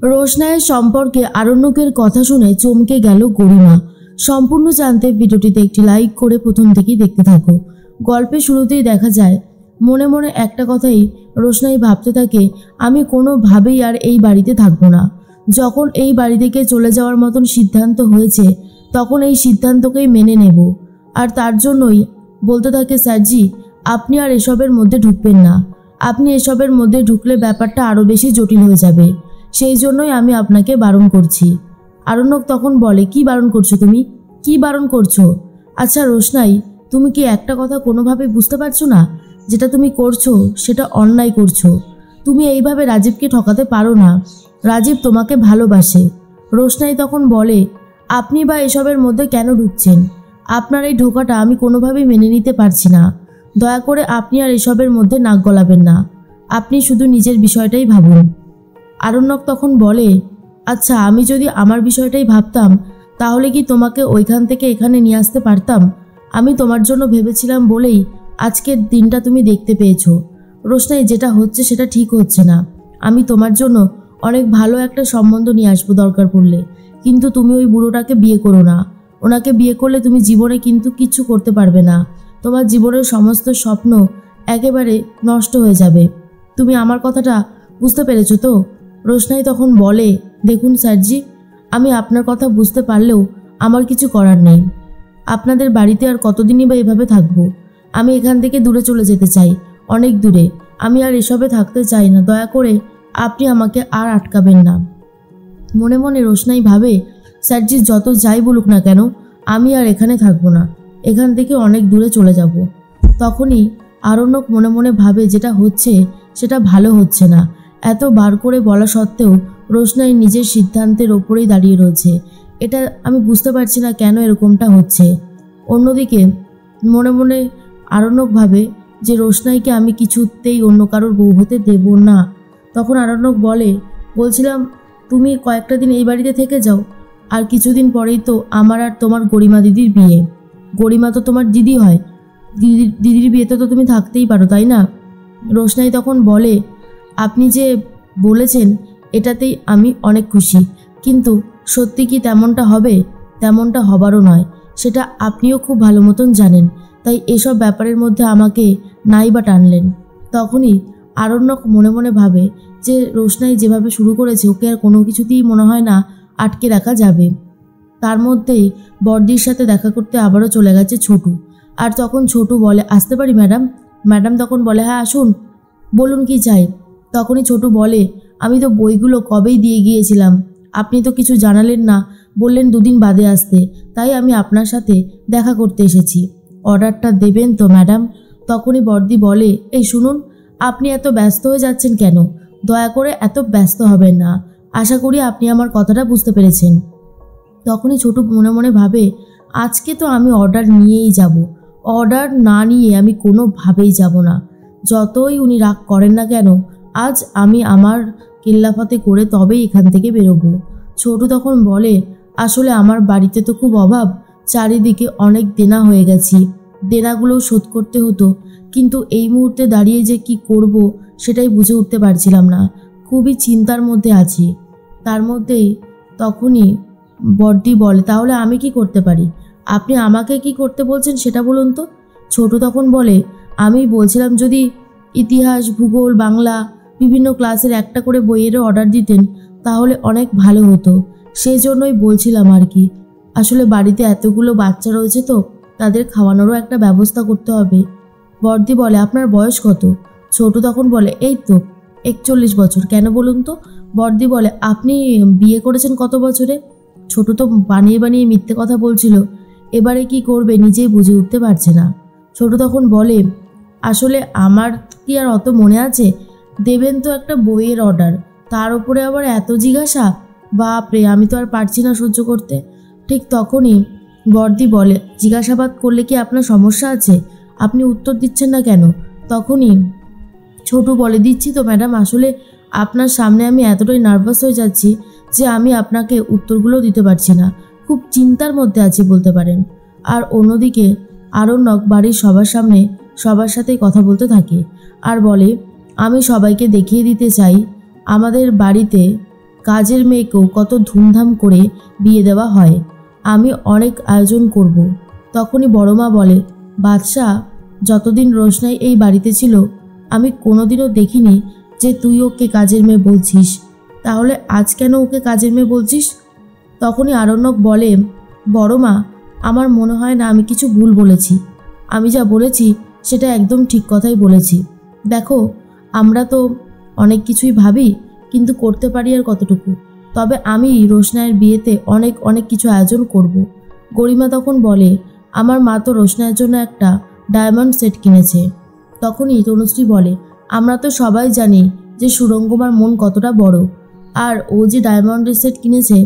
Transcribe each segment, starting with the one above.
রোশনাইয়ের সম্পর্কে আরণ্যকের কথা শুনে চমকে গেল গরিমা। সম্পূর্ণ জানতে ভিডিওটিতে একটি লাইক করে প্রথম থেকেই দেখতে থাকো। গল্পের শুরুতেই দেখা যায় মনে মনে একটা কথাই রোশনাই ভাবতে থাকে, আমি কোনোভাবেই আর এই বাড়িতে থাকবো না। যখন এই বাড়ি থেকে চলে যাওয়ার মতন সিদ্ধান্ত হয়েছে তখন এই সিদ্ধান্তকেই মেনে নেব। আর তার জন্যই বলতে থাকে, স্যারজি আপনি আর এসবের মধ্যে ঢুকবেন না। আপনি এসবের মধ্যে ঢুকলে ব্যাপারটা আরও বেশি জটিল হয়ে যাবে, সেই জন্যই আমি আপনাকে বারণ করছি। আরণ্যক তখন বলে, কি বারণ করছো তুমি, কি বারণ করছো? আচ্ছা রোশনাই, তুমি কি একটা কথা কোনোভাবে বুঝতে পারছো না? যেটা তুমি করছো সেটা অন্যায় করছো। তুমি এইভাবে রাজীবকে ঠকাতে পারো না। রাজীব তোমাকে ভালোবাসে। রোশনাই তখন বলে, আপনি বা এসবের মধ্যে কেন ঢুকছেন? আপনার এই ঢোকাটা আমি কোনোভাবেই মেনে নিতে পারছি না। দয়া করে আপনি আর এসবের মধ্যে নাক গলাবেন না। আপনি শুধু নিজের বিষয়টাই ভাবুন। আরণ্যক তখন বলে, আচ্ছা আমি যদি আমার বিষয়টাই ভাবতাম তাহলে কি তোমাকে ওইখান থেকে এখানে নিয়ে আসতে পারতাম? আমি তোমার জন্য ভেবেছিলাম বলেই আজকের দিনটা তুমি দেখতে পেয়েছো। রোশনাই, যেটা হচ্ছে সেটা ঠিক হচ্ছে না। আমি তোমার জন্য অনেক ভালো একটা সম্বন্ধ নিয়ে আসবো দরকার পড়লে, কিন্তু তুমি ওই বুড়োটাকে বিয়ে করো না। ওনাকে বিয়ে করলে তুমি জীবনে কিন্তু কিচ্ছু করতে পারবে না। তোমার জীবনের সমস্ত স্বপ্ন একেবারে নষ্ট হয়ে যাবে। তুমি আমার কথাটা বুঝতে পেরেছো তো? রোশনাই তখন বলে, দেখুন স্যারজি, আমি আপনার কথা বুঝতে পারলেও আমার কিছু করার নেই। আপনাদের বাড়িতে আর কতদিনই বা এভাবে থাকবো? আমি এখান থেকে দূরে চলে যেতে চাই, অনেক দূরে। আমি আর এসবে থাকতে চাই না। দয়া করে আপনি আমাকে আর আটকাবেন না। মনে মনে রোশনাই ভাবে, স্যারজি যত যাই বলুক না কেন আমি আর এখানে থাকবো না, এখান থেকে অনেক দূরে চলে যাব। তখনই আরণ্যক মনে মনে ভাবে, যেটা হচ্ছে সেটা ভালো হচ্ছে না। এত বার করে বলা সত্ত্বেও রোশনাই নিজের সিদ্ধান্তের ওপরেই দাঁড়িয়ে রয়েছে। এটা আমি বুঝতে পারছি না কেন এরকমটা হচ্ছে। অন্যদিকে মনে মনে আরণ্যক ভাবে যে রোশনাইকে আমি কিছুতেই অন্য কারোর বউ হতে দেব না। তখন আরণ্যক বলছিলাম তুমি কয়েকটা দিন এই বাড়িতে থেকে যাও, আর কিছুদিন পরেই তো আমার আর তোমার গরিমা দিদির বিয়ে। গরিমা তো তোমার দিদি হয়, দিদির বিয়েতে তো তুমি থাকতেই পারো, তাই না? রোশনাই তখন বলে, আপনি যে বলেছেন এটাতেই আমি অনেক খুশি, কিন্তু সত্যি কি তেমনটা হবে? তেমনটা হবারও নয়, সেটা আপনিও খুব ভালো মতন জানেন। তাই এসব ব্যাপারের মধ্যে আমাকে নাই বা টানলেন। তখনই আরণ্যক মনে মনে ভাবে যে রোশনাই যেভাবে শুরু করেছে ওকে আর কোনো কিছুতেই মনে হয় না আটকে রাখা যাবে। তার মধ্যেই বড়দির সাথে দেখা করতে আবারও চলে গেছে ছোটু। আর তখন ছোটু বলে, আসতে পারি ম্যাডাম? ম্যাডাম তখন বলে, হ্যাঁ আসুন, বলুন কি চাই। তখনই ছোটু বলে, আমি তো বইগুলো কবেই দিয়ে গিয়েছিলাম, আপনি তো কিছু জানালেন না, বললেন দুদিন বাদে আসতে, তাই আমি আপনার সাথে দেখা করতে এসেছি। অর্ডারটা দেবেন তো ম্যাডাম? তখনই বড়দি বলে, এই শুনুন, আপনি এত ব্যস্ত হয়ে যাচ্ছেন কেন? দয়া করে এত ব্যস্ত হবেন না। আশা করি আপনি আমার কথাটা বুঝতে পেরেছেন। তখনই ছোটু মনে মনে ভাবে, আজকে তো আমি অর্ডার নিয়েই যাব। অর্ডার না নিয়ে আমি কোনোভাবেই যাব না। যতই উনি রাগ করেন না কেন, আজ আমি আমার কেল্লাফাতে করে তবেই এখান থেকে বেরোবো। ছোটু তখন বলে, আসলে আমার বাড়িতে তো খুব অভাব, চারিদিকে অনেক দেনা হয়ে গেছি, দেনাগুলোও শোধ করতে হতো, কিন্তু এই মুহূর্তে দাঁড়িয়ে যে কি করব সেটাই বুঝে উঠতে পারছিলাম না। খুবই চিন্তার মধ্যে আছি। তার মধ্যেই তখনই বড়দি বলে, তাহলে আমি কি করতে পারি? আপনি আমাকে কি করতে বলছেন সেটা বলুন তো। ছোটু তখন বলে, আমি বলছিলাম যদি ইতিহাস, ভূগোল, বাংলা বিভিন্ন ক্লাসের একটা করে বইয়েরও অর্ডার দিতেন তাহলে অনেক ভালো হতো। সেই জন্যই বলছিলাম আর কি। আসলে বাড়িতে এতগুলো বাচ্চা রয়েছে তো তাদের খাওয়ানোরও একটা ব্যবস্থা করতে হবে। বড়দি বলে, আপনার বয়স কত? ছোটু তখন বলে, এই তো 41 বছর। কেন বলুন তো? বড়দি বলে, আপনি বিয়ে করেছেন কত বছরে? ছোটু তো বানিয়ে বানিয়ে মিথ্যে কথা বলছিল, এবারে কি করবে নিজেই বুঝে উঠতে পারছে না। ছোটু তখন বলে, আসলে আমার কি আর অত মনে আছে? দেবেন তো একটা বইয়ের অর্ডার, তার উপরে আবার এত জিজ্ঞাসা, বাপরে, আমি তো আর পারছি না সহ্য করতে। ঠিক তখনই বড়দি বলে, জিজ্ঞাসাবাদ করলে কি আপনার সমস্যা আছে? আপনি উত্তর দিচ্ছেন না কেন? তখনই ছোটু বলে, দিচ্ছি তো ম্যাডাম, আসলে আপনার সামনে আমি এতটাই নার্ভাস হয়ে যাচ্ছি যে আমি আপনাকে উত্তরগুলো দিতে পারছি না। খুব চিন্তার মধ্যে আছি বলতে পারেন। আর অন্যদিকে আরণ্যক বাড়ির সবার সামনে সবার সাথেই কথা বলতে থাকে আর বলে, আমি সবাইকে দেখিয়ে দিতে চাই আমাদের বাড়িতে কাজের মেয়েকেও কত ধুমধাম করে বিয়ে দেওয়া হয়। আমি অনেক আয়োজন করব। তখনই বড় মা বলে, বাদশা, যতদিন রোশনাই এই বাড়িতে ছিল আমি কোনোদিনও দেখিনি যে তুই ওকে কাজের মেয়ে বলছিস, তাহলে আজ কেন ওকে কাজের মেয়ে বলছিস? তখনই আরণ্যক বলে, বড় মা, আমার মনে হয় না আমি কিছু ভুল বলেছি। আমি যা বলেছি সেটা একদম ঠিক কথাই বলেছি। দেখো, আমরা তো অনেক কিছুই ভাবি, কিন্তু করতে পারি আর কতটুকু। তবে আমি রোশনাইয়ের বিয়েতে অনেক অনেক কিছু আয়োজন করব। গরিমা তখন বলে, আমার মা তো রোশনাইয়ের জন্য একটা ডায়মন্ড সেট কিনেছে। তখনই তনুশ্রী বলে, আমরা তো সবাই জানি যে সুরঙ্গমার মন কতটা বড়, আর ও যে ডায়মন্ডের সেট কিনেছে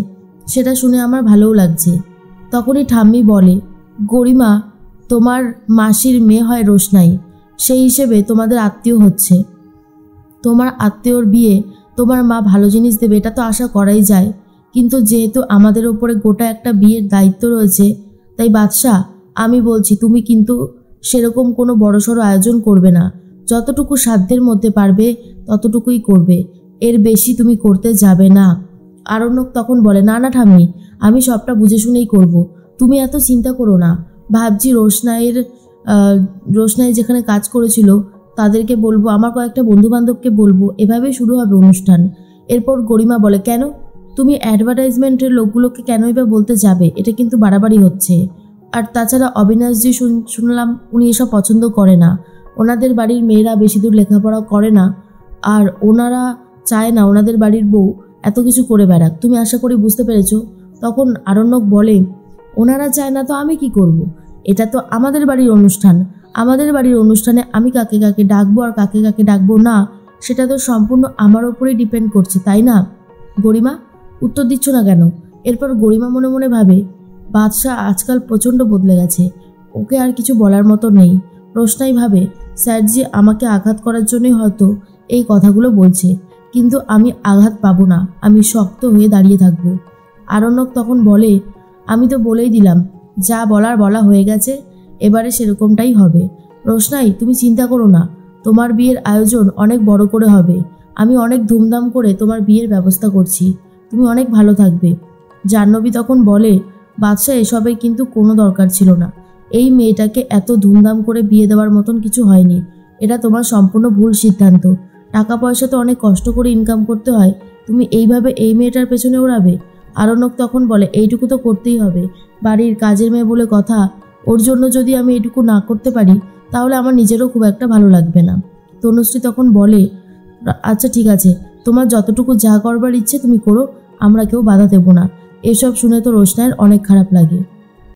সেটা শুনে আমার ভালোও লাগছে। তখনই ঠাম্মি বলে, গরিমা, তোমার মাসির মেয়ে হয় রোশনাই, সেই হিসেবে তোমাদের আত্মীয় হচ্ছে। তোমার আত্মীয়র বিয়ে তোমার মা ভালো জিনিস দেবে এটা তো আশা করাই যায়, কিন্তু যেহেতু আমাদের ওপরে গোটা একটা বিয়ের দায়িত্ব রয়েছে, তাই বাদশা, আমি বলছি তুমি কিন্তু সেরকম কোনো বড়সড় আয়োজন করবে না। যতটুকু সাধ্যের মধ্যে পারবে ততটুকুই করবে, এর বেশি তুমি করতে যাবে না। আরণ্যক তখন বলে, না না ঠাম্মি, আমি সবটা বুঝে শুনেই করব, তুমি এত চিন্তা করো না। ভাবছি রোশনাই যেখানে কাজ করেছিল তাদেরকে বলবো, আমার কয়েকটা বন্ধুবান্ধবকে বলবো, এভাবেই শুরু হবে অনুষ্ঠান। এরপর গরিমা বলে, কেন তুমি অ্যাডভার্টাইজমেন্টের লোকগুলোকে কেনই বা বলতে যাবে? এটা কিন্তু বাড়াবাড়ি হচ্ছে। আর তাছাড়া অবিনাশজি শুনলাম উনি এসব পছন্দ করে না, ওনাদের বাড়ির মেয়েরা বেশি দূর লেখাপড়া করে না, আর ওনারা চায় না ওনাদের বাড়ির বউ এত কিছু করে বেড়াক। তুমি আশা করি বুঝতে পেরেছো। তখন আরণ্যক বলে, ওনারা চায় না তো আমি কি করব? এটা তো আমাদের বাড়ির অনুষ্ঠান, আমাদের বাড়ির অনুষ্ঠানে আমি কাকে কাকে ডাকবো আর কাকে কাকে ডাকবো না সেটা তো সম্পূর্ণ আমার ওপরেই ডিপেন্ড করছে, তাই না? গরিমা, উত্তর দিচ্ছ না কেন? এরপর গরিমা মনে মনে ভাবে, বাদশা আজকাল প্রচণ্ড বদলে গেছে, ওকে আর কিছু বলার মতো নেই। রোশনাই ভাবে, স্যারজি আমাকে আঘাত করার জন্যই হয়তো এই কথাগুলো বলছে, কিন্তু আমি আঘাত পাবো না, আমি শক্ত হয়ে দাঁড়িয়ে থাকবো। আরণ্যক তখন বলে, আমি তো বলেই দিলাম, যা বলার বলা হয়ে গেছে, এবারে সেরকমটাই হবে। রোশনাই, তুমি চিন্তা করো না, তোমার বিয়ের আয়োজন অনেক বড় করে হবে, আমি অনেক ধুমধাম করে তোমার বিয়ের ব্যবস্থা করছি, তুমি অনেক ভালো থাকবে। জাহ্নবী তখন বলে, বাদশা, এসবের কিন্তু কোনো দরকার ছিল না, এই মেয়েটাকে এত ধুমধাম করে বিয়ে দেওয়ার মতন কিছু হয়নি, এটা তোমার সম্পূর্ণ ভুল সিদ্ধান্ত। টাকা পয়সা তো অনেক কষ্ট করে ইনকাম করতে হয়, তুমি এইভাবে এই মেয়েটার পেছনে ওড়াবে? আরণ্যক তখন বলে, এইটুকু তো করতেই হবে, বাড়ির কাজের মেয়ে বলে কথা, ওর জন্য যদি আমি এইটুকু না করতে পারি তাহলে আমার নিজেরও খুব একটা ভালো লাগবে না। তনুশ্রী তখন বলে, আচ্ছা ঠিক আছে, তোমার যতটুকু যা করবার ইচ্ছে তুমি করো, আমরা কেউ বাধা দেব না। এসব শুনে তো রোশনাইয়ের অনেক খারাপ লাগে।